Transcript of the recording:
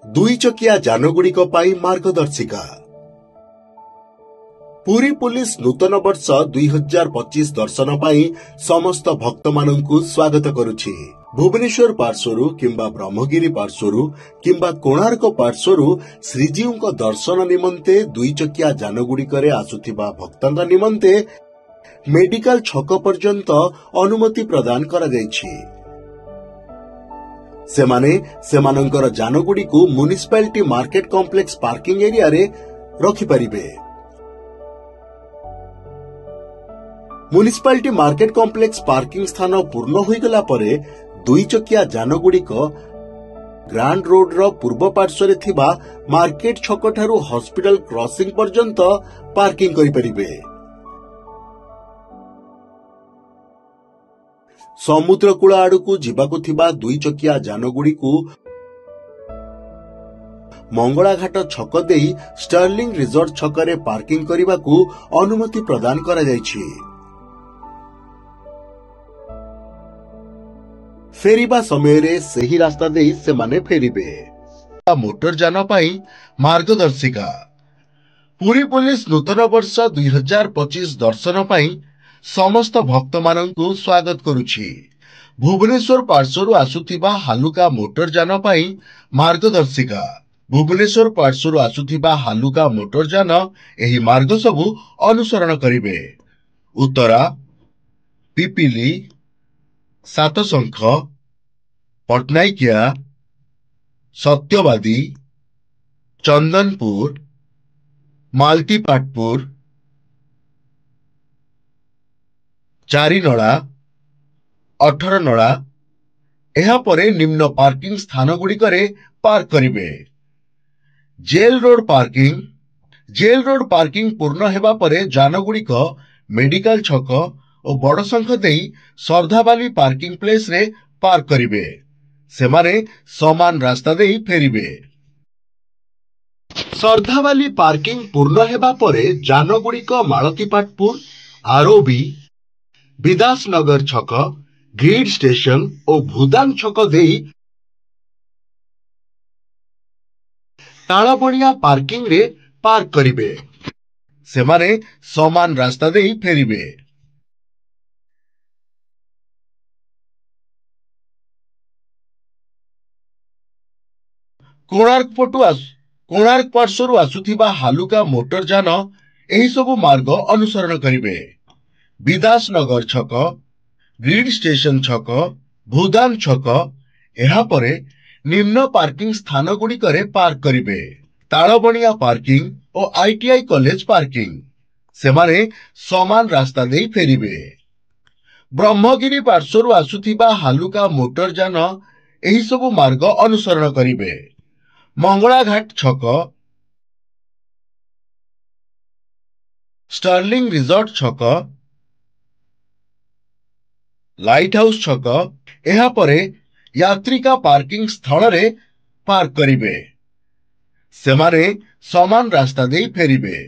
दुई चकिया जानगुड़िक मार्गदर्शिका। पुरी पुलिस नूतन वर्ष 2025 दर्शन पाई समस्त भक्त मानंकु स्वागत करुछि। भुवनेश्वर पार्श्वरु किंबा ब्रह्मगिरी पार्श्वरु किंबा कोणार्क पार्श्वरु श्रीजीव दर्शन निमंते दुई चकिया जानगुड़िकरे आसुथिबा भक्तंग निमंते मेडिकल छक पर्यंत अनुमति प्रदान करा जायछि। सेमाने सेमानंकर जानगुड़िकु municipality market complex parking area रे रखि परिबे। म्युनिसिपालिटी मार्केट कॉम्प्लेक्स पार्किंग स्थान पूर्ण होईगला परे दुई चकिया जानगुड़िक ग्रांड रोड रो पूर्व पार्श्व थिबा मार्केट छक ठारू हॉस्पिटल क्रॉसिंग पर्यंत पार्किंग करि परिबे। समुद्र कूल आड़कू जीवाकू थिबा दुई चकिया जानगुड़िकू मंगलाघाट छक देई स्टर्लिंग रिजॉर्ट छकरे पार्किंग करिबाकू अनुमति प्रदान करा जायछि। फेरिबा समय रे सही रास्ता देई से माने फेरिबे। मोटर जान पाई मार्गदर्शिका। पुरी पुलिस नूतन वर्ष 2025 दर्शन पाई समस्त भक्त मानंकु स्वागत करुछि। भुवनेश्वर पार्श्वरु आसुथिबा हालुका मोटर जान पाई मार्गदर्शिका। भुवनेश्वर पार्श्वरु आसुथिबा हालुका मोटर जान एही मार्ग सबु अनुसरण करिवे। उत्तरा, पिपिली, सातशंख, पटनायकिया, सत्यवादी, चंदनपुर, मालतीपाटपुर, चारिनला, 18 नला एहा परे निम्न पार्किंग स्थान गुड़िकरे पार्क करिवे। जेल रोड पार्किंग पूर्ण हेबा परे जानगुड़िक मेडिकल छक और बड़ संख देई श्रद्धावाली पार्किंग प्लेस रे पार्क करिवे। सेमाने समान रास्ता देई फेरिवे। श्रद्धावाली पार्किंग पूर्ण हेबा परे जानगुड़िक मालतीपाटपुर, आरओबी, विदासनगर छक, ग्रिड स्टेशन और भूदान छक देई तालबणिया पार्किंग रे पार्क करिवे। सेमाने समान रास्ता देई फेरिवे। कोणार्क पार्श्वरु आसुथिबा हालुका मोटर जान एही सबु मार्ग अनुसरण करिवे। विदासनगर छक, ग्रिड स्टेशन छक, भूदान छक एहा परे निम्न पार्किंग स्थान गुड़िकरे पार्क करिवे। तालबणिया पार्किंग और आईटीआई कॉलेज पार्किंग सेमाने समान रास्ता देई फेरिवे। ब्रह्मगिरी पार्श्वरु आसुथिबा हालुका मोटर जान एही सबु मार्ग अनुसरण करिवे। मंगलाघाट छक, स्टर्लिंग रिजॉर्ट छक, लाइट हाउस छक एहा परे यात्रिका पार्किंग स्थल रे पार्क करिवे। सेमाने समान रास्ता देई फेरिवे।